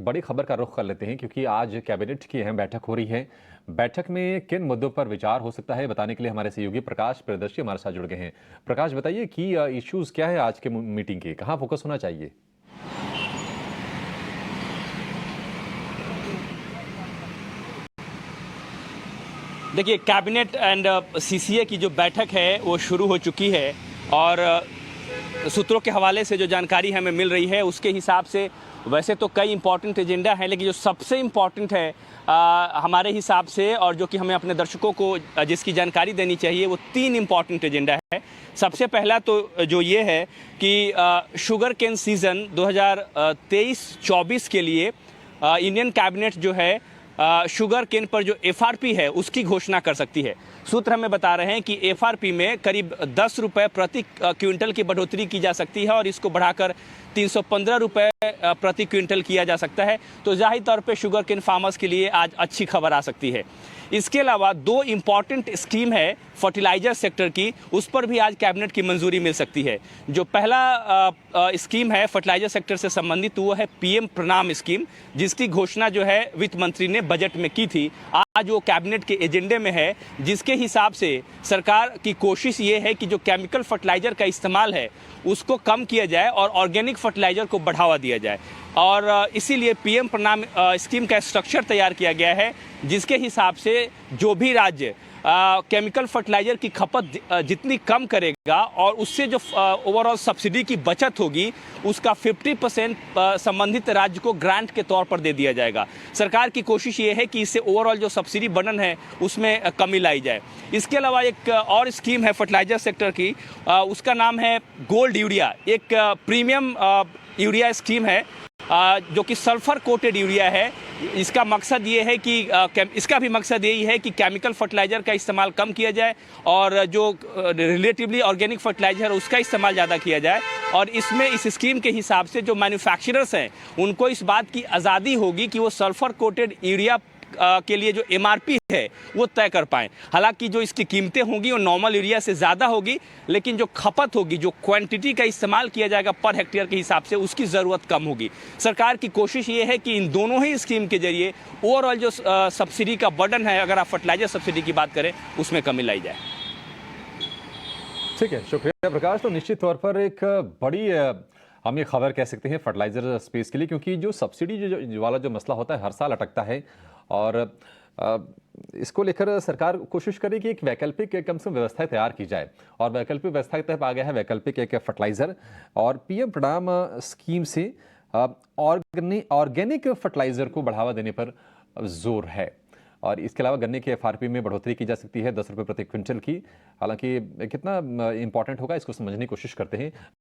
बड़ी खबर का रुख कर लेते हैं क्योंकि आज कैबिनेट की अहम बैठक हो रही है। बैठक में किन मुद्दों पर विचार हो सकता है बताने के लिए हमारे सहयोगी प्रकाश प्रियदर्शी हमारे साथ जुड़ गए हैं। प्रकाश, बताइए कि इश्यूज क्या है आज के मीटिंग के, कहाँ फोकस होना चाहिए? देखिए, कैबिनेट एंड सीसीए की जो बैठक है वो शुरू हो चुकी है और सूत्रों के हवाले से जो जानकारी हमें मिल रही है उसके हिसाब से वैसे तो कई इंपॉर्टेंट एजेंडा है, लेकिन जो सबसे इम्पॉर्टेंट है हमारे हिसाब से और जो कि हमें अपने दर्शकों को जिसकी जानकारी देनी चाहिए वो तीन इम्पॉर्टेंट एजेंडा है। सबसे पहला तो जो ये है कि शुगर केन सीज़न 2023-24 के लिए इंडियन कैबिनेट जो है शुगर केन पर जो एफआरपी है उसकी घोषणा कर सकती है। सूत्र हमें बता रहे हैं कि एफआरपी में करीब 10 रुपये प्रति क्विंटल की बढ़ोतरी की जा सकती है और इसको बढ़ाकर 315 रुपये प्रति क्विंटल किया जा सकता है। तो जाहिर तौर पे शुगर केन फार्मर्स के लिए आज अच्छी खबर आ सकती है। इसके अलावा दो इम्पॉर्टेंट स्कीम है फर्टिलाइजर सेक्टर की, उस पर भी आज कैबिनेट की मंजूरी मिल सकती है। जो पहला स्कीम है फर्टिलाइजर सेक्टर से संबंधित वो है पीएम प्रणाम स्कीम, जिसकी घोषणा जो है वित्त मंत्री ने बजट में की थी। आज वो कैबिनेट के एजेंडे में है, जिसके हिसाब से सरकार की कोशिश ये है कि जो केमिकल फर्टिलाइजर का इस्तेमाल है उसको कम किया जाए और ऑर्गेनिक फर्टिलाइजर को बढ़ावा दिया जाए। और इसीलिए पीएम प्रणाम स्कीम का स्ट्रक्चर तैयार किया गया है, जिसके हिसाब से जो भी राज्य केमिकल फर्टिलाइजर की खपत जितनी कम करेगा और उससे जो ओवरऑल सब्सिडी की बचत होगी उसका 50% संबंधित राज्य को ग्रांट के तौर पर दे दिया जाएगा। सरकार की कोशिश ये है कि इससे ओवरऑल जो सब्सिडी बर्डन है उसमें कमी लाई जाए। इसके अलावा एक और स्कीम है फर्टिलाइजर सेक्टर की, उसका नाम है गोल्ड यूरिया। एक प्रीमियम यूरिया स्कीम है जो कि सल्फर कोटेड यूरिया है। इसका मकसद ये है कि इसका भी मकसद यही है कि केमिकल फर्टिलाइजर का इस्तेमाल कम किया जाए और जो रिलेटिवली ऑर्गेनिक फर्टिलाइजर है उसका इस्तेमाल ज़्यादा किया जाए। और इसमें इस स्कीम के हिसाब से जो मैन्युफैक्चरर्स हैं उनको इस बात की आज़ादी होगी कि वो सल्फर कोटेड यूरिया के लिए जो एमआरपी है वो तय कर पाएँ। हालांकि जो इसकी कीमतें होंगी वो नॉर्मल यूरिया से ज़्यादा होगी, लेकिन जो खपत होगी, जो क्वांटिटी का इस्तेमाल किया जाएगा पर हेक्टेयर के हिसाब से, उसकी ज़रूरत कम होगी। सरकार की कोशिश ये है कि इन दोनों ही स्कीम के जरिए ओवरऑल जो सब्सिडी का बर्डन है, अगर आप फर्टिलाइजर सब्सिडी की बात करें, उसमें कमी लाई जाए। ठीक है, शुक्रिया प्रकाश। तो निश्चित तौर पर एक बड़ी हम ये खबर कह सकते हैं फर्टिलाइजर स्पेस के लिए, क्योंकि जो सब्सिडी वाला जो मसला होता है हर साल अटकता है और इसको लेकर सरकार कोशिश करे कि एक वैकल्पिक कम से कम व्यवस्था तैयार की जाए और वैकल्पिक व्यवस्था के तहत आ गया है वैकल्पिक एक फर्टिलाइजर और पीएम प्रणाम स्कीम से ऑर्गेनिक फर्टिलाइजर को बढ़ावा देने पर जोर है। और इसके अलावा गन्ने की एफआरपी में बढ़ोतरी की जा सकती है 10 रुपये प्रति क्विंटल की। हालांकि कितना इंपॉर्टेंट होगा इसको समझने की कोशिश करते हैं।